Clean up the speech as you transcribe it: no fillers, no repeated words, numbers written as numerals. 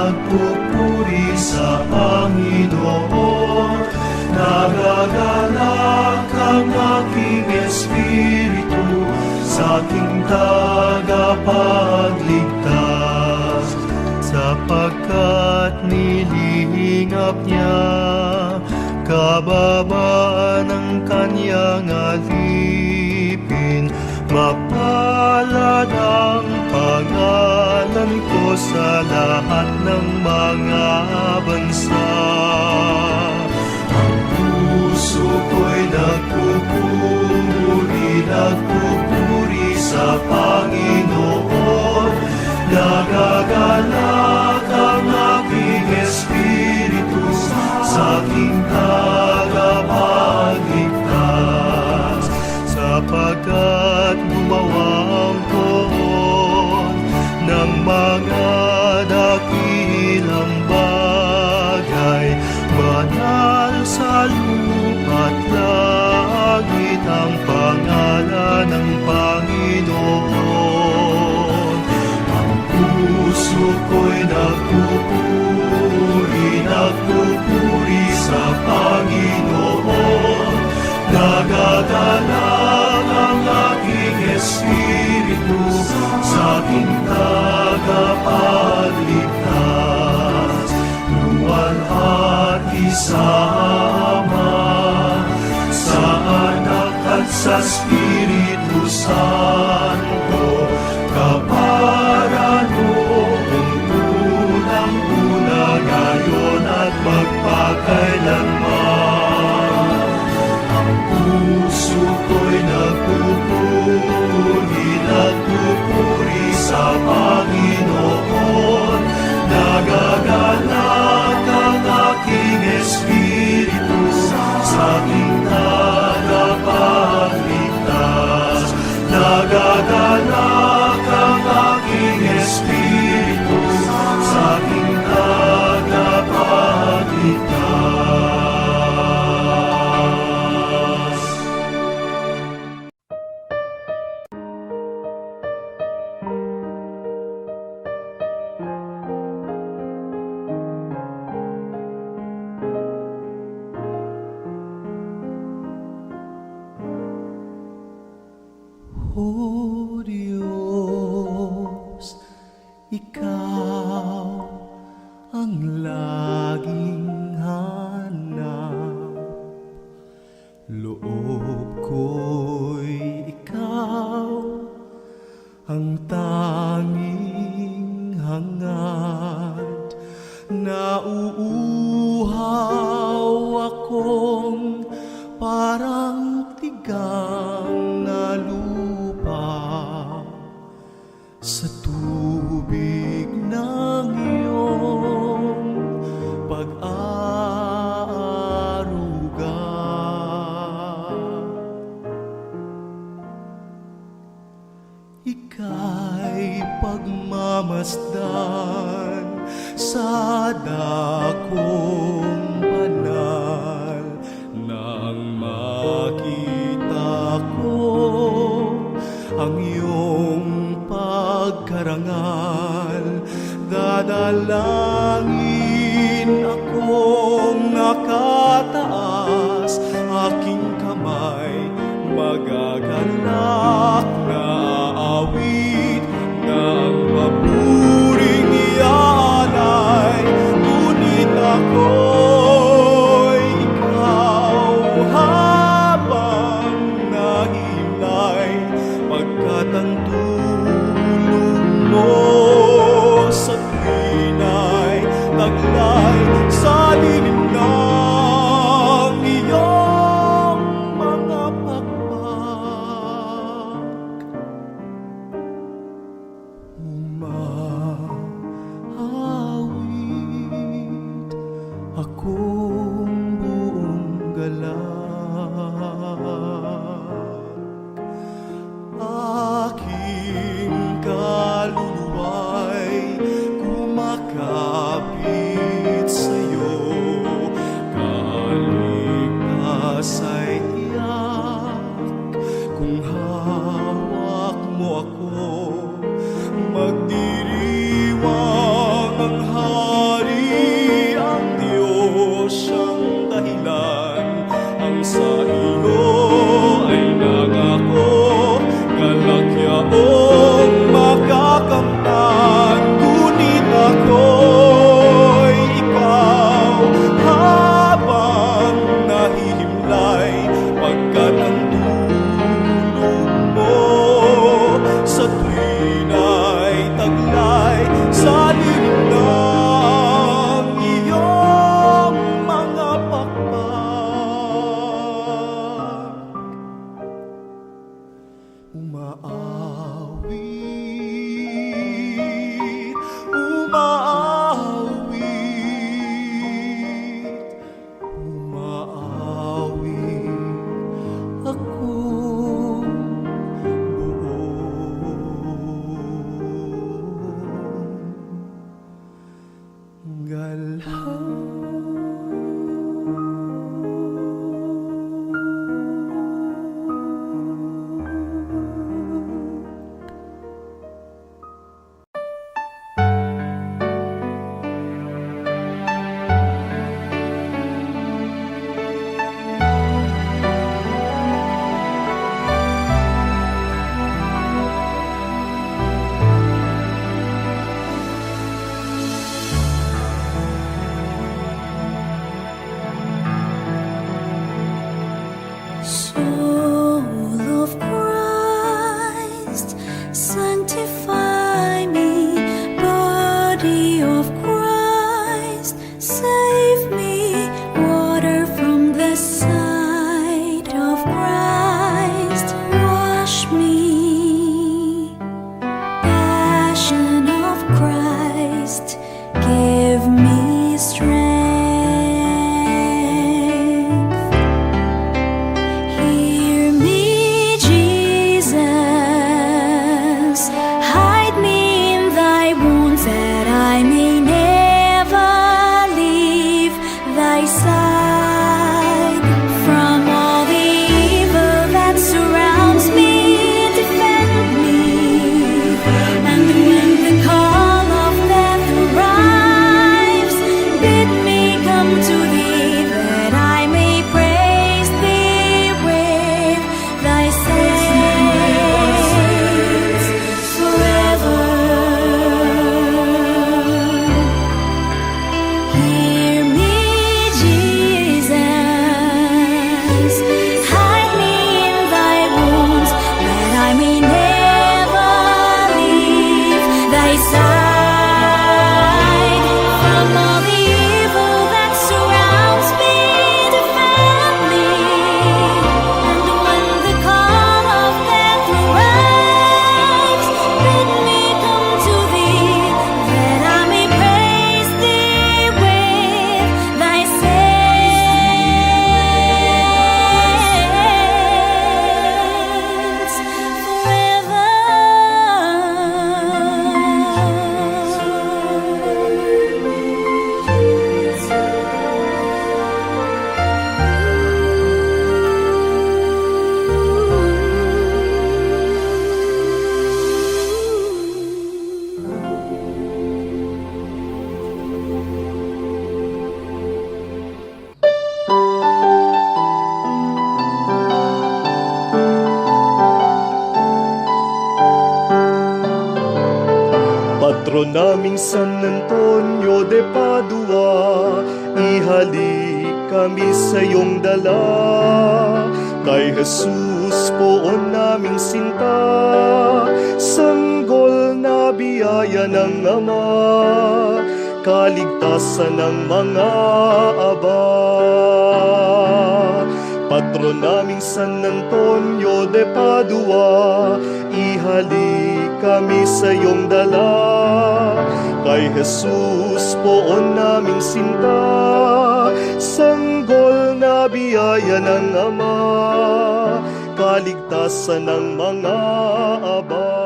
nagpupuri sa Panginoon. Nagagalak ang aking espiritu sa aking tagapagligtas, sapagkat nilihingap niya kababaan ng kanyang alipin. Mapalad ang pangalan ko sa lahat ng mga bansa. Ang puso ko'y nagpupuri sa Panginoon. Nagagalak ang aking espiritu sa aking tagapagligtas, sapagkat gumawa ang Poon ng mga dakilang bagay. Banal sa lupa't langit ang pangalan ng Panginoon. Ang puso ko'y nagpupuri sa Panginoon. Nagagalak ang aking espiritu sa aking tagapagligtas. Luwalhati sa Ama, sa Anak at sa Espiritu Santo, kapara noong unang-una, ngayon at magpakailanman. Ang puso ko'y nagpupuri sa Panginoon. Nagagalak ang aking espiritu sa aking tagapagligtas. Nagagalak ang aking espiritu sa aking tagapagligtas. O Diyos, Ikaw ang laging hanap. Loob ko'y Ikaw ang tanging hangad. Nauuhaw akong parang tigang na lupa sa tubig ng iyong pag-aaruga. Ika'y pagmamasdan sa dakong banal. Nang makita ko ang iyong pagkarangal, dadalangin akong nakataas, aking kamay magagalak na awit ng papuring ialay. Ngunit ako'y ikaw habang nahimlay, pagkat ang tulong mo sa tuwina'y taglay sa lilim ng iyong mga pakpak. Umahawit akong buong galak, aking kaluluwa'y kumakapit sa'yo. ang hari, ang Diyos siyang dahilan. Ang sa iyo ay nangako, galak yaong makakamtan. Ngunit ako'y ikaw habang nahihimlay, pagkat ang tulong mo sa tuwina'y taglay sa lilim ng iyong mga pakpak. Umaawit, umaawit, umaawit akong buong Soul of Christ, sanctify me. Body of Christ, save me. Water from the side of Christ, wash me. Passion of Christ, give me strength. Hear me, Jesus. Hide me in thy wounds, that I may never leave thy side. From all the evil that surrounds me, defend me. And when the call of death arrives, bid me come to thee, that I may praise thee with thy saints forever. Hear me, Jesus. Hide me in thy wounds, that I may never leave thy side. From all the evil that surrounds me, defend me. And when the call of death arrives, bid me come to thee, that I may praise thee with thy saints Patron naming San Antonio de Padua, ihalik kami sa iyong dala. Kay Jesus poon naming sinta, sanggol na biyaya ng Ama, kaligtasan ng mga aba. Patron naming San Antonio de Padua, ihalik kami sa iyong dala. Kay Jesus poon naming sinta, sanggol na biyaya ng Ama, kaligtasan ng mga aba.